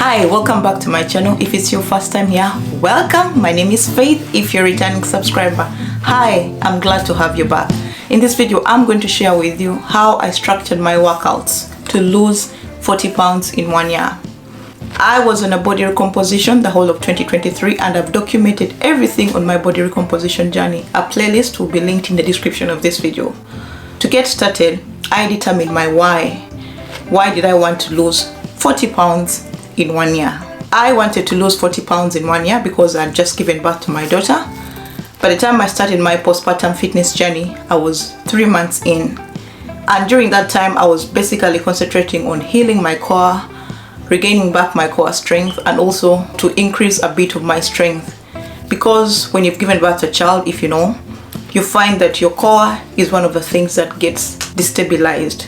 Hi, welcome back to my channel. If it's your first time here, welcome. My name is Faith. If you're a returning subscriber, hi, I'm glad to have you back. In this video, I'm going to share with you how I structured my workouts to lose 40 pounds in 1 year. I was on a body recomposition the whole of 2023 and I've documented everything on my body recomposition journey. A playlist will be linked in the description of this video. To get started, I determined my why. Why did I want to lose 40 pounds in 1 year? I wanted to lose 40 pounds in 1 year because I had just given birth to my daughter. By the time I started my postpartum fitness journey, I was 3 months in. And during that time, I was basically concentrating on healing my core, regaining back my core strength, and also to increase a bit of my strength. Because when you've given birth to a child, if you know, you find that your core is one of the things that gets destabilized.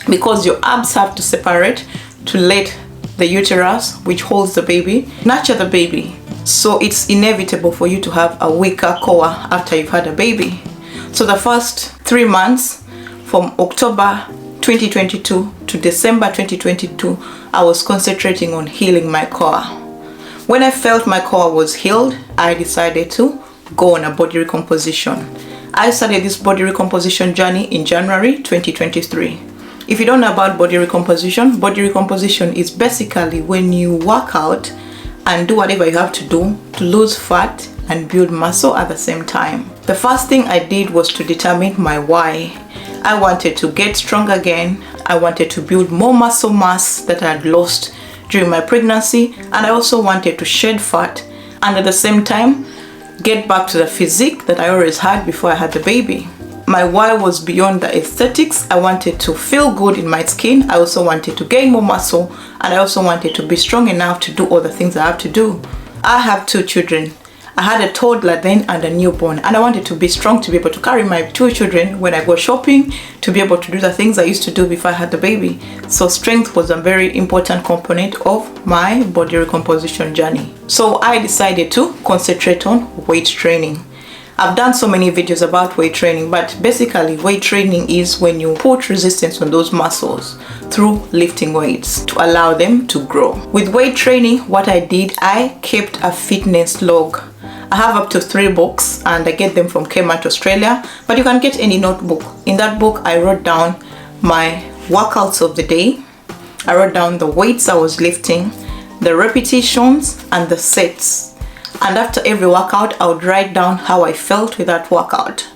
Because your abs have to separate to let the uterus, which holds the baby, nurture the baby. So it's inevitable for you to have a weaker core after you've had a baby. So the first 3 months, from October 2022 to December 2022, I was concentrating on healing my core. When I felt my core was healed, I decided to go on a body recomposition. I started this body recomposition journey in January 2023. If you don't know about body recomposition is basically when you work out and do whatever you have to do to lose fat and build muscle at the same time. The first thing I did was to determine my why. I wanted to get strong again. I wanted to build more muscle mass that I had lost during my pregnancy, and I also wanted to shed fat and at the same time get back to the physique that I always had before I had the baby. My why was beyond the aesthetics. I wanted to feel good in my skin. I also wanted to gain more muscle, and I also wanted to be strong enough to do all the things I have to do. I have 2 children. I had a toddler then and a newborn, and I wanted to be strong to be able to carry my 2 children when I go shopping, to be able to do the things I used to do before I had the baby. So strength was a very important component of my body recomposition journey. So I decided to concentrate on weight training. I've done so many videos about weight training, but basically weight training is when you put resistance on those muscles through lifting weights to allow them to grow. With weight training, what I did, I kept a fitness log. I have up to 3 books and I get them from Kmart, Australia, but you can get any notebook. In that book, I wrote down my workouts of the day. I wrote down the weights I was lifting, the repetitions and the sets. And after every workout, I would write down how I felt with that workout.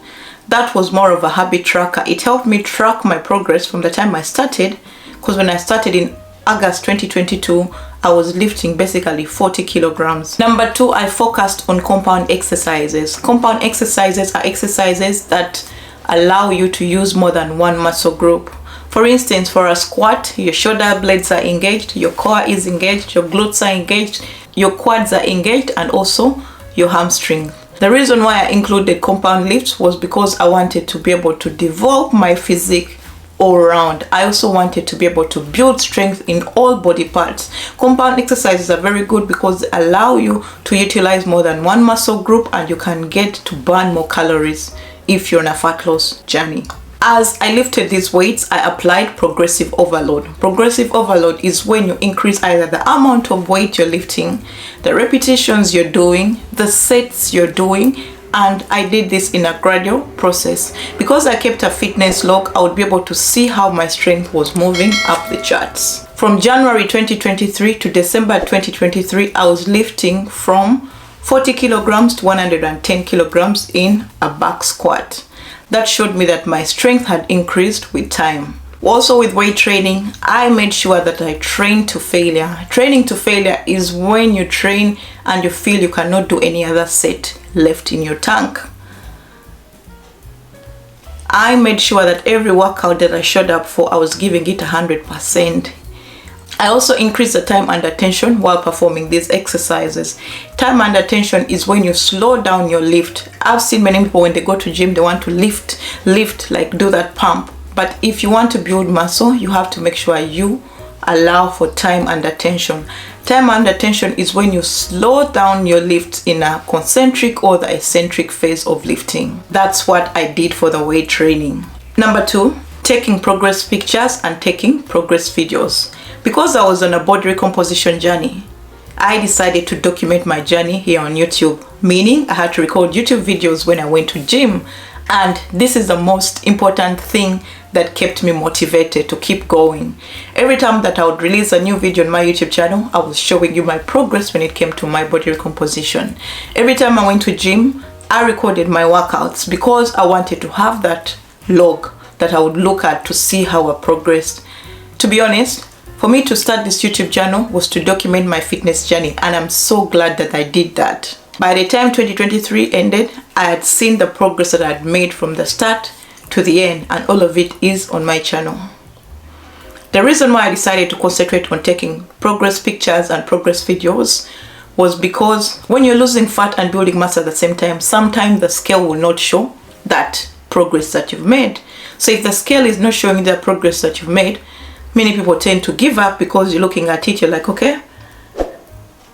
That was more of a habit tracker. It helped me track my progress from the time I started, because when I started in August 2022, I was lifting basically 40 kilograms. Number 2, I focused on compound exercises. Compound exercises are exercises that allow you to use more than one muscle group. For instance, for a squat, your shoulder blades are engaged, your core is engaged, your glutes are engaged, your quads are engaged, and also your hamstring. The reason why I included compound lifts was because I wanted to be able to develop my physique all around. I also wanted to be able to build strength in all body parts. Compound exercises are very good because they allow you to utilize more than one muscle group, and you can get to burn more calories if you're on a fat loss journey. As I lifted these weights, I applied progressive overload. Progressive overload is when you increase either the amount of weight you're lifting, the repetitions you're doing, the sets you're doing, and I did this in a gradual process. Because I kept a fitness log, I would be able to see how my strength was moving up the charts. From January 2023 to December 2023, I was lifting from 40 kilograms to 110 kilograms in a back squat. That showed me that my strength had increased with time. Also with weight training, I made sure that I trained to failure. Training to failure is when you train and you feel you cannot do any other set left in your tank. I made sure that every workout that I showed up for, I was giving it 100%. I also increase the time under tension while performing these exercises. Time under tension is when you slow down your lift. I've seen many people when they go to gym, they want to lift, like do that pump. But if you want to build muscle, you have to make sure you allow for time under tension. Time under tension is when you slow down your lift in a concentric or the eccentric phase of lifting. That's what I did for the weight training. Number 2, taking progress pictures and taking progress videos. Because I was on a body recomposition journey, I decided to document my journey here on YouTube, meaning I had to record YouTube videos when I went to gym. And this is the most important thing that kept me motivated to keep going. Every time that I would release a new video on my YouTube channel, I was showing you my progress when it came to my body recomposition. Every time I went to gym, I recorded my workouts because I wanted to have that log that I would look at to see how I progressed. To be honest, for me to start this YouTube channel was to document my fitness journey, and I'm so glad that I did that. By the time 2023 ended, I had seen the progress that I had made from the start to the end, and all of it is on my channel. The reason why I decided to concentrate on taking progress pictures and progress videos was because when you're losing fat and building muscle at the same time, sometimes the scale will not show that progress that you've made. So if the scale is not showing the progress that you've made, many people tend to give up because you're looking at it, you're like, okay,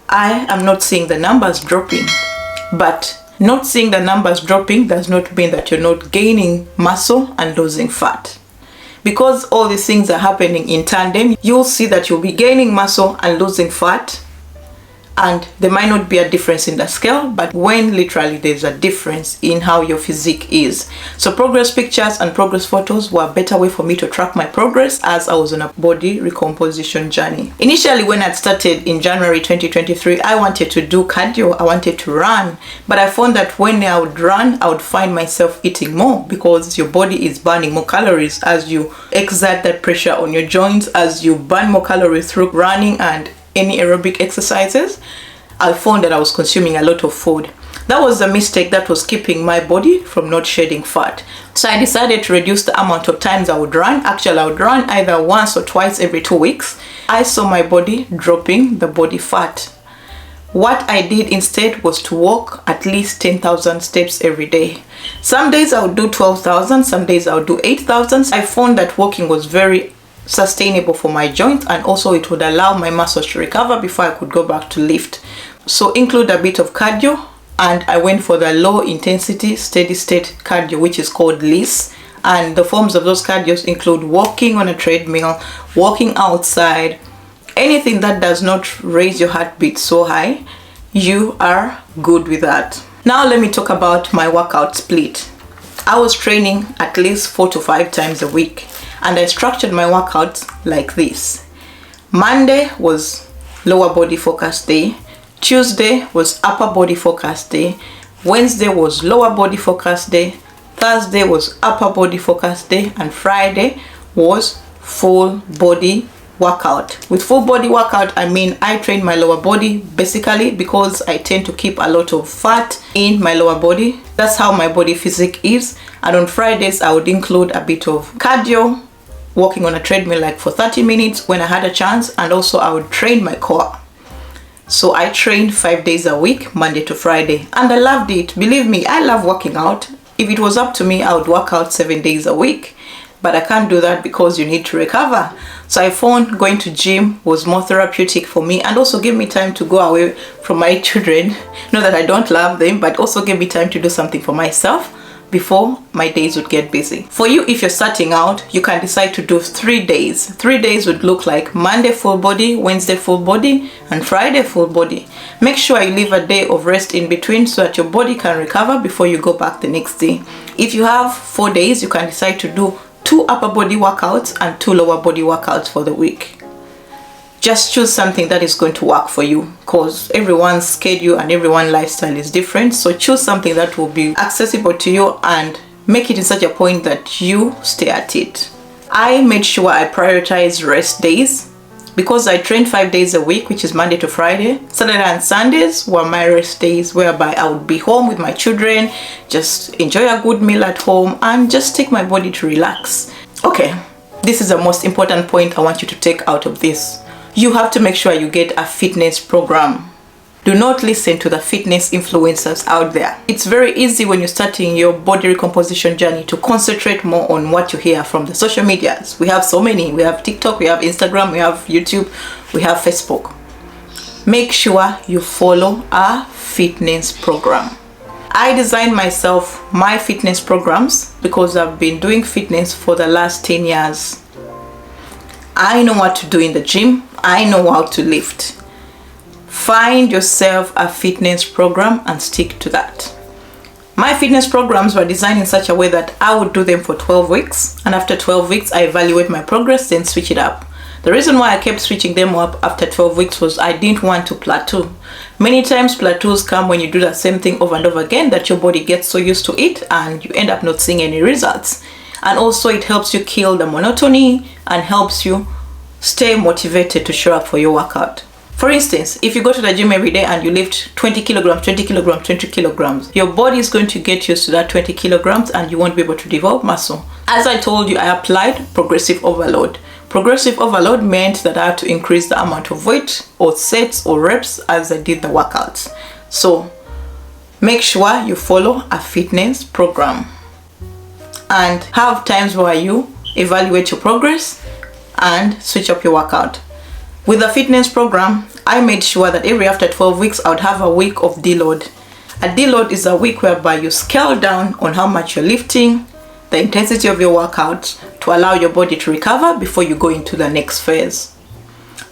I am not seeing the numbers dropping. But not seeing the numbers dropping does not mean that you're not gaining muscle and losing fat. Because all these things are happening in tandem, you'll see that you'll be gaining muscle and losing fat, and there might not be a difference in the scale, but when literally there's a difference in how your physique is. So progress pictures and progress photos were a better way for me to track my progress as I was on a body recomposition journey. Initially, when I started in January 2023, I wanted to do cardio, I wanted to run, but I found that when I would run, I would find myself eating more because your body is burning more calories as you exert that pressure on your joints, as you burn more calories through running and any aerobic exercises. I found that I was consuming a lot of food. That was a mistake that was keeping my body from not shedding fat. So I decided to reduce the amount of times I would run. Actually, I would run either once or twice every 2 weeks. I saw my body dropping the body fat. What I did instead was to walk at least 10,000 steps every day. Some days I would do 12,000, some days I would do 8,000. I found that walking was very sustainable for my joints, and also it would allow my muscles to recover before I could go back to lift. So include a bit of cardio, and I went for the low intensity steady state cardio, which is called LISS. And the forms of those cardios include walking on a treadmill, walking outside, anything that does not raise your heartbeat so high. You are good with that. Now let me talk about my workout split. I was training at least 4 to 5 times a week, and I structured my workouts like this. Monday was lower body focus day, Tuesday was upper body focus day, Wednesday was lower body focus day, Thursday was upper body focus day, and Friday was full body workout. With full body workout, I mean I train my lower body basically because I tend to keep a lot of fat in my lower body. That's how my body physique is. And on Fridays, I would include a bit of cardio, walking on a treadmill like for 30 minutes when I had a chance, and also I would train my core. So I trained 5 days a week, Monday to Friday, and I loved it. Believe me, I love working out. If it was up to me, I would work out 7 days a week, but I can't do that because you need to recover. So I found going to gym was more therapeutic for me, and also gave me time to go away from my children. Not that I don't love them, but also gave me time to do something for myself before my days would get busy. For you, if you're starting out, you can decide to do 3 days. 3 days would look like Monday full body, Wednesday full body, and Friday full body. Make sure you leave a day of rest in between so that your body can recover before you go back the next day. If you have 4 days, you can decide to do 2 upper body workouts and 2 lower body workouts for the week. Just choose something that is going to work for you, because everyone's schedule and everyone's lifestyle is different. So choose something that will be accessible to you and make it in such a point that you stay at it. I made sure I prioritize rest days because I trained 5 days a week, which is Monday to Friday. Saturday and Sundays were my rest days, whereby I would be home with my children, just enjoy a good meal at home and just take my body to relax. Okay, this is the most important point I want you to take out of this. You have to make sure you get a fitness program. Do not listen to the fitness influencers out there. It's very easy when you're starting your body recomposition journey to concentrate more on what you hear from the social medias. We have so many. We have TikTok, we have Instagram, we have YouTube, we have Facebook. Make sure you follow a fitness program. I designed myself my fitness programs because I've been doing fitness for the last 10 years. I know what to do in the gym. I know how to lift. Find yourself a fitness program and stick to that. My fitness programs were designed in such a way that I would do them for 12 weeks, and after 12 weeks I evaluate my progress, then switch it up. The reason why I kept switching them up after 12 weeks was I didn't want to plateau. Many times plateaus come when you do the same thing over and over again that your body gets so used to it and you end up not seeing any results. And also it helps you kill the monotony and helps you stay motivated to show up for your workout. For instance, if you go to the gym every day and you lift 20 kilograms, 20 kilograms, 20 kilograms, your body is going to get used to that 20 kilograms and you won't be able to develop muscle. As I told you, I applied progressive overload. Progressive overload meant that I had to increase the amount of weight or sets or reps as I did the workouts. So make sure you follow a fitness program and have times where you evaluate your progress and switch up your workout. With the fitness program, I made sure that every after 12 weeks, I would have a week of deload. A deload is a week whereby you scale down on how much you're lifting, the intensity of your workout, to allow your body to recover before you go into the next phase.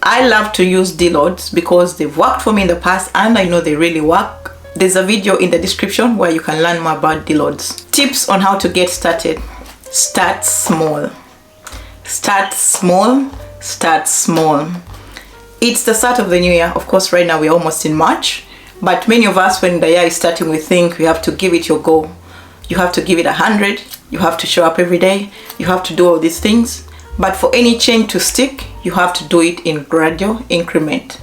I love to use deloads because they've worked for me in the past and I know they really work. There's a video in the description where you can learn more about deloads. Tips on how to get started. Start small. Start small. Start small. It's the start of the new year. Of course, right now we're almost in March, but many of us, when the year is starting, we think we have to give it your go. You have to give it 100. You have to show up every day. You have to do all these things. But for any change to stick, you have to do it in gradual increment.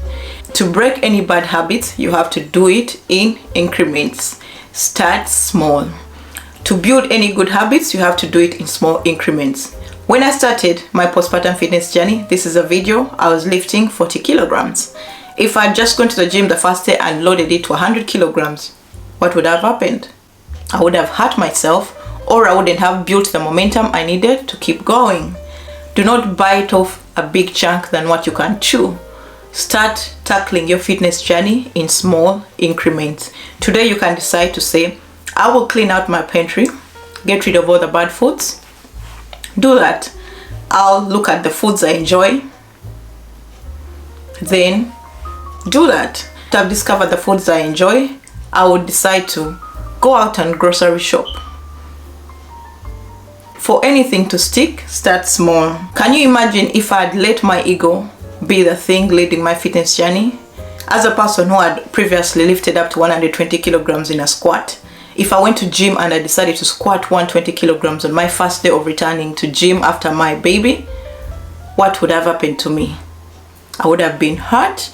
To break any bad habits, you have to do it in increments. Start small. To build any good habits, you have to do it in small increments. When I started my postpartum fitness journey, this is a video, I was lifting 40 kilograms. If I had just gone to the gym the first day and loaded it to 100 kilograms, what would have happened? I would have hurt myself, or I wouldn't have built the momentum I needed to keep going. Do not bite off a big chunk than what you can chew. Start tackling your fitness journey in small increments. Today you can decide to say, I will clean out my pantry, get rid of all the bad foods. Do that. I'll look at the foods I enjoy. Then do that. To have discovered the foods I enjoy, I would decide to go out and grocery shop. For anything to stick, start small. Can you imagine if I had let my ego be the thing leading my fitness journey? As a person who had previously lifted up to 120 kilograms in a squat, if I went to gym and I decided to squat 120 kilograms on my first day of returning to gym after my baby, what would have happened to me? I would have been hurt.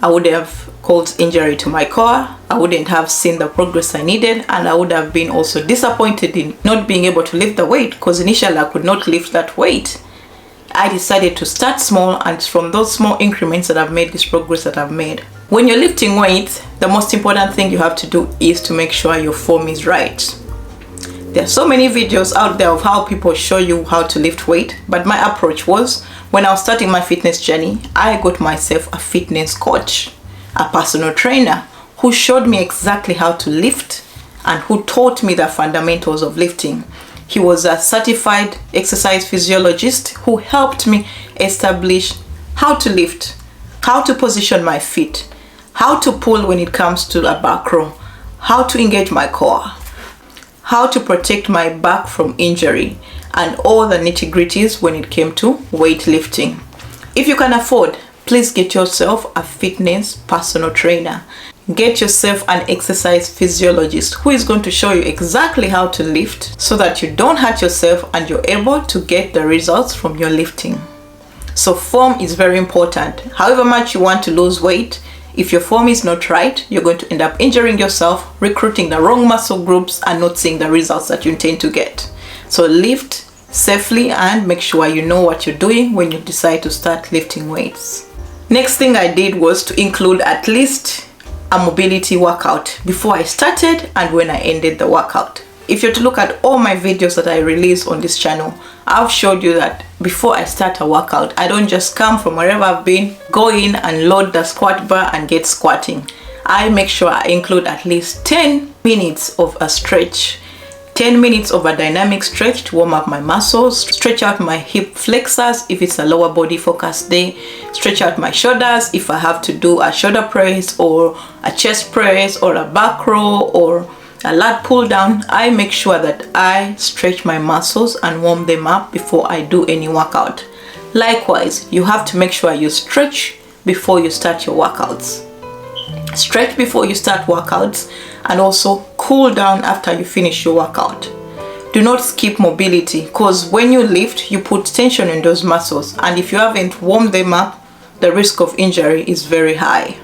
I would have caused injury to my core. I wouldn't have seen the progress I needed, and I would have been also disappointed in not being able to lift the weight, because initially I could not lift that weight. I decided to start small, and it's from those small increments that I've made this progress that I've made. When you're lifting weights, the most important thing you have to do is to make sure your form is right. There are so many videos out there of how people show you how to lift weight, but my approach was, when I was starting my fitness journey, I got myself a fitness coach, a personal trainer who showed me exactly how to lift and who taught me the fundamentals of lifting. He was a certified exercise physiologist who helped me establish how to lift, how to position my feet, how to pull when it comes to a back row, how to engage my core, how to protect my back from injury, and all the nitty-gritties when it came to weightlifting. If you can afford, please get yourself a fitness personal trainer. Get yourself an exercise physiologist who is going to show you exactly how to lift so that you don't hurt yourself and you're able to get the results from your lifting. So form is very important. However much you want to lose weight, if your form is not right, you're going to end up injuring yourself, recruiting the wrong muscle groups, and not seeing the results that you intend to get. So lift safely and make sure you know what you're doing when you decide to start lifting weights. Next thing I did was to include at least a mobility workout before I started and when I ended the workout. If you're to look at all my videos that I release on this channel, I've showed you that before I start a workout, I don't just come from wherever I've been, go in and load the squat bar and get squatting. I make sure I include at least 10 minutes of a stretch, 10 minutes of a dynamic stretch to warm up my muscles, stretch out my hip flexors if it's a lower body focused day, stretch out my shoulders if I have to do a shoulder press or a chest press or a back row or a lat pull down. I make sure that I stretch my muscles and warm them up before I do any workout. Likewise, you have to make sure you stretch before you start your workouts. Stretch before you start workouts and also cool down after you finish your workout. Do not skip mobility, because when you lift, you put tension in those muscles, and if you haven't warmed them up, the risk of injury is very high.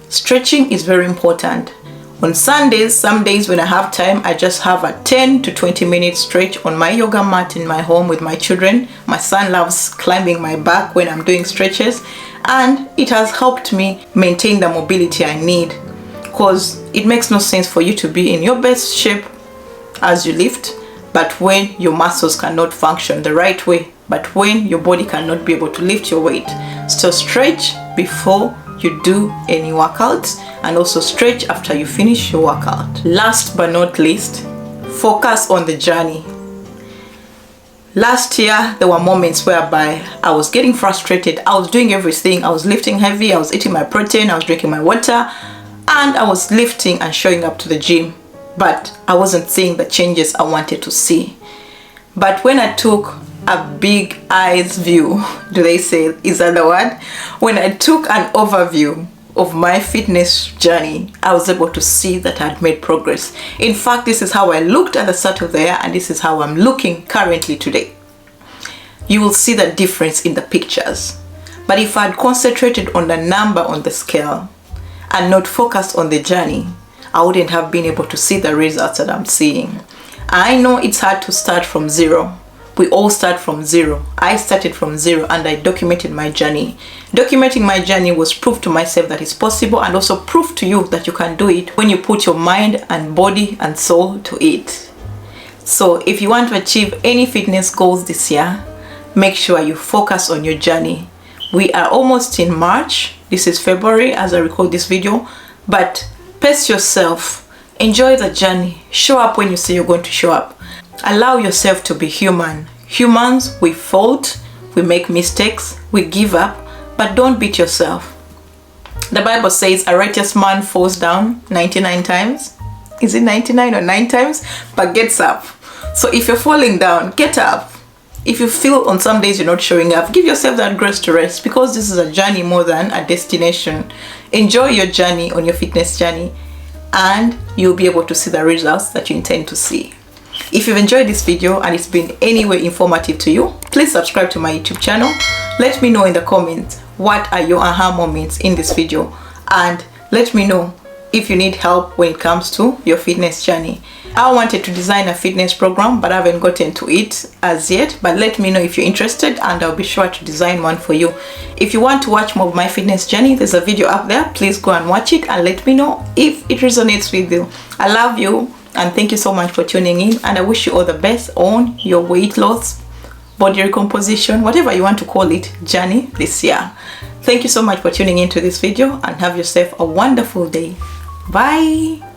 Stretching is very important. On Sundays, some days when I have time, I just have a 10 to 20 minute stretch on my yoga mat in my home with my children. My son loves climbing my back when I'm doing stretches, and it has helped me maintain the mobility I need, because it makes no sense for you to be in your best shape as you lift, but when your muscles cannot function the right way, but when your body cannot be able to lift your weight. So stretch before you do any workouts, and also stretch after you finish your workout. Last but not least, focus on the journey. Last year, there were moments whereby I was getting frustrated. I was doing everything. I was lifting heavy, I was eating my protein, I was drinking my water, and I was lifting and showing up to the gym, but I wasn't seeing the changes I wanted to see. But when I took a big eyes view, do they say, is that the word? When I took an overview of my fitness journey, I was able to see that I had made progress. In fact, this is how I looked at the start of the year, and this is how I'm looking currently today. You will see the difference in the pictures. But if I had concentrated on the number on the scale and not focused on the journey, I wouldn't have been able to see the results that I'm seeing. I know it's hard to start from zero. We all start from zero. I started from zero, and I documented my journey. Documenting my journey was proof to myself that it's possible, and also proof to you that you can do it when you put your mind and body and soul to it. So if you want to achieve any fitness goals this year, make sure you focus on your journey. We are almost in March. This is February as I record this video, but pace yourself. Enjoy the journey. Show up when you say you're going to show up. Allow yourself to be human. Humans, we fault, we make mistakes, we give up, but don't beat yourself. The Bible says a righteous man falls down 99 times. Is it 99 or 9 times? But gets up. So if you're falling down, get up. If you feel on some days you're not showing up, give yourself that grace to rest, because this is a journey more than a destination. Enjoy your journey on your fitness journey, and you'll be able to see the results that you intend to see. If you've enjoyed this video and it's been any way informative to you, please subscribe to my YouTube channel. Let me know in the comments what are your aha moments in this video, and let me know if you need help when it comes to your fitness journey. I wanted to design a fitness program, but I haven't gotten to it as yet, but let me know if you're interested, and I'll be sure to design one for you. If you want to watch more of my fitness journey, there's a video up there. Please go and watch it and let me know if it resonates with you. I love you, and thank you so much for tuning in, and I wish you all the best on your weight loss, body recomposition, whatever you want to call it, journey this year. Thank you so much for tuning into this video, and have yourself a wonderful day. Bye.